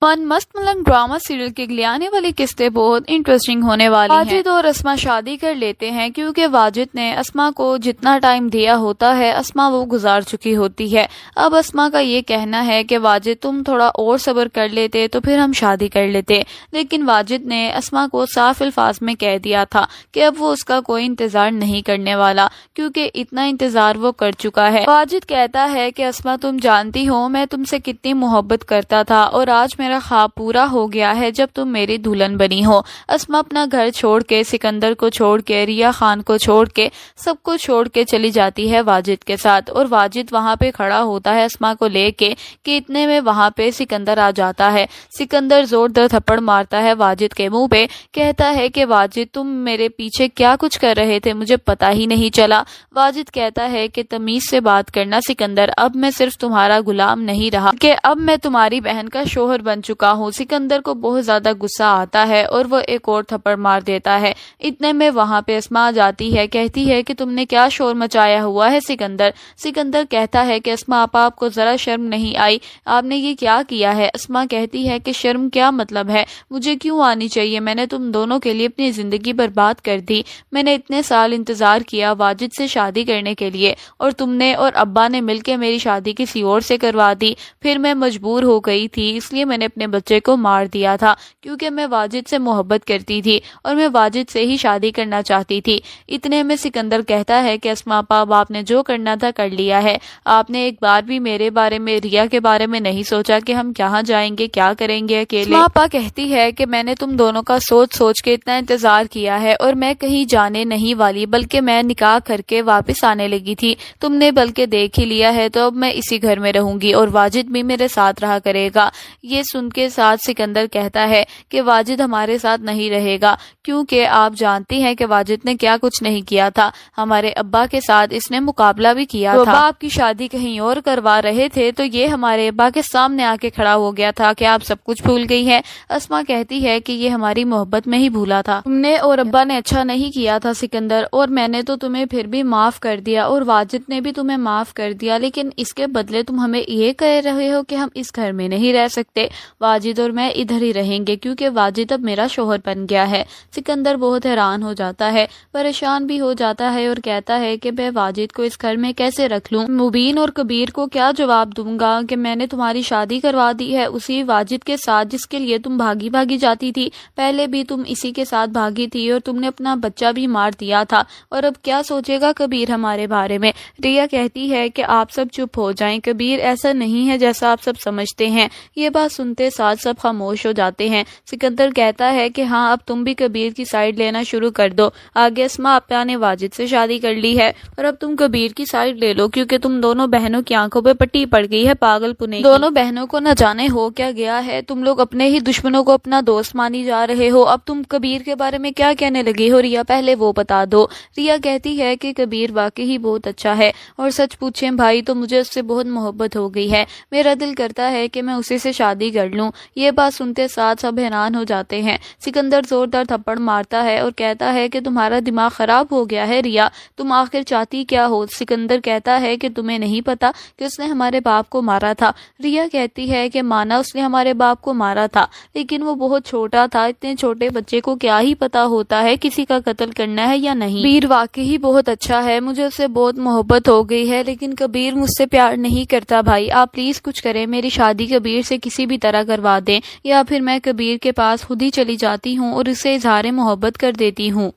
من مست ملنگ ڈرامہ سیریل کے لیے آنے والی قسطیں بہت انٹرسٹنگ ہونے والی ہیں۔ واجد اور اسما شادی کر لیتے ہیں کیونکہ واجد نے اسما کو جتنا ٹائم دیا ہوتا ہے اسما وہ گزار چکی ہوتی ہے۔ اب اسما کا یہ کہنا ہے کہ واجد تم تھوڑا اور صبر کر لیتے تو پھر ہم شادی کر لیتے، لیکن واجد نے اسما کو صاف الفاظ میں کہہ دیا تھا کہ اب وہ اس کا کوئی انتظار نہیں کرنے والا کیونکہ اتنا انتظار وہ کر چکا ہے۔ واجد کہتا ہے کہ اسما تم جانتی ہو میں تم سے کتنی محبت کرتا تھا اور آج میرا خواب پورا ہو گیا ہے جب تم میری دلہن بنی ہو۔ اسما اپنا گھر چھوڑ کے، سکندر کو چھوڑ کے، ریا خان کو چھوڑ کے، سب کو چھوڑ کے چلی جاتی ہے واجد کے ساتھ، اور واجد وہاں پہ کھڑا ہوتا ہے اسما کو لے کے کہ اتنے میں وہاں پہ سکندر آ جاتا ہے۔ سکندر زوردار تھپڑ مارتا ہے واجد کے منہ پہ، کہتا ہے کہ واجد تم میرے پیچھے کیا کچھ کر رہے تھے مجھے پتا ہی نہیں چلا۔ واجد کہتا ہے کہ تمیز سے بات کرنا سکندر، اب میں صرف تمہارا غلام نہیں رہا کہ اب میں تمہاری بہن کا شوہر بن چکا ہوں۔ سکندر کو بہت زیادہ غصہ آتا ہے اور وہ ایک اور تھپڑ مار دیتا ہے۔ اتنے میں وہاں پہ اسما آ جاتی ہے، کہتی ہے کہ تم نے کیا شور مچایا ہوا ہے سکندر۔ سکندر کہتا ہے کہ اسما آپ کو ذرا شرم نہیں آئی، آپ نے یہ کیا کیا ہے؟ اسما کہتی ہے کہ شرم کیا مطلب ہے، مجھے کیوں آنی چاہیے، میں نے تم دونوں کے لیے اپنی زندگی برباد کر دی، میں نے اتنے سال انتظار کیا واجد سے شادی کرنے کے لیے اور تم نے اور ابا نے مل کے میری شادی کسی اور سے کروا دی، پھر میں مجبور ہو گئی تھی اس لیے میں نے اپنے بچے کو مار دیا تھا کیونکہ میں واجد سے محبت کرتی تھی اور میں واجد سے ہی شادی کرنا چاہتی تھی۔ اتنے میں سکندر کہتا ہے کہ اسما اب آپ نے جو کرنا تھا کر لیا ہے، آپ نے ایک بار بھی میرے بارے میں، ریا کے بارے میں نہیں سوچا کہ ہم کہاں جائیں گے، کیا کریں گے اکیلے۔ اسما کہتی ہے کہ میں نے تم دونوں کا سوچ سوچ کے اتنا انتظار کیا ہے اور میں کہیں جانے نہیں والی بلکہ میں نکاح کر کے واپس آنے لگی تھی، تم نے بلکہ دیکھ ہی لیا ہے تو اب میں اسی گھر میں رہوں گی اور واجد بھی میرے ساتھ رہا کرے گا۔ یہ سن کے ساتھ سکندر کہتا ہے کہ واجد ہمارے ساتھ نہیں رہے گا کیونکہ آپ جانتی ہیں کہ واجد نے کیا کچھ نہیں کیا تھا، ہمارے ابا کے ساتھ اس نے مقابلہ بھی کیا تھا، ابا آپ کی شادی کہیں اور کروا رہے تھے تو یہ ہمارے ابا کے سامنے آ کے کھڑا ہو گیا تھا کہ آپ سب کچھ بھول گئی ہے۔ اسما کہتی ہے کہ یہ ہماری محبت میں ہی بھولا تھا، تم نے اور ابا نے اچھا نہیں کیا تھا سکندر، اور میں نے تو تمہیں پھر بھی معاف کر دیا اور واجد نے بھی تمہیں معاف کر دیا، لیکن اس کے بدلے تم ہمیں یہ کہہ رہے ہو کہ ہم اس گھر میں نہیں رہ سکتے، واجد اور میں ادھر ہی رہیں گے کیونکہ واجد اب میرا شوہر بن گیا ہے۔ سکندر بہت حیران ہو جاتا ہے، پریشان بھی ہو جاتا ہے اور کہتا ہے کہ میں واجد کو اس گھر میں کیسے رکھ لوں، مبین اور کبیر کو کیا جواب دوں گا کہ میں نے تمہاری شادی کروا دی ہے اسی واجد کے ساتھ جس کے لیے تم بھاگی جاتی تھی، پہلے بھی تم اسی کے ساتھ بھاگی تھی اور تم نے اپنا بچہ بھی مار دیا تھا، اور اب کیا سوچے گا کبیر ہمارے بارے میں۔ ریا کہتی ہے کہ آپ سب چپ ہو جائیں، کبیر ایسا نہیں ہے جیسا آپ سب سمجھتے ہیں۔ یہ بات سنتے ساتھ سب خاموش ہو جاتے ہیں۔ سکندر کہتا ہے کہ ہاں اب تم بھی کبیر کی سائیڈ لینا شروع کر دو، آگے اسما آپا نے واجد سے شادی کر لی ہے اور اب تم کبیر کی سائیڈ لے لو کیونکہ تم دونوں بہنوں کی آنکھوں پہ پٹی پڑ گئی ہے پاگل پنے کی، دونوں بہنوں کو نہ جانے ہو کیا گیا ہے، تم لوگ اپنے ہی دشمنوں کو اپنا دوست مانی جا رہے ہو، اب تم کبیر کے بارے میں کیا کہنے لگی ہو ریا، پہلے وہ بتا دو۔ ریا کہتی ہے کہ کبیر واقعی بہت اچھا ہے اور سچ پوچھیں بھائی تو مجھے اس سے بہت محبت ہو گئی ہے، میرا دل کرتا ہے کہ میں اسی سے شادی کر لوں۔ یہ بات سنتے ساتھ سب حیران ہو جاتے ہیں۔ سکندر زوردار تھپڑ مارتا ہے اور کہتا ہے کہ تمہارا دماغ خراب ہو گیا ہے ریا، تم آخر چاہتی کیا ہو؟ سکندر کہتا ہے کہ تمہیں نہیں پتا کہ اس نے ہمارے باپ کو مارا تھا۔ ریا کہتی ہے کہ مانا اس نے ہمارے باپ کو مارا تھا لیکن وہ بہت چھوٹا تھا، اتنے چھوٹے بچے کو کیا ہی پتا ہوتا ہے کسی کا قتل کرنا ہے یا نہیں۔ کبیر واقعی بہت اچھا ہے، مجھے اس سے بہت محبت ہو گئی ہے لیکن کبیر مجھ سے پیار نہیں کرتا، بھائی آپ پلیز کچھ کریں، میری شادی کبیر سے کسی بھی طرح کروا دیں یا پھر میں کبیر کے پاس خود ہی چلی جاتی ہوں اور اسے اظہار محبت کر دیتی ہوں۔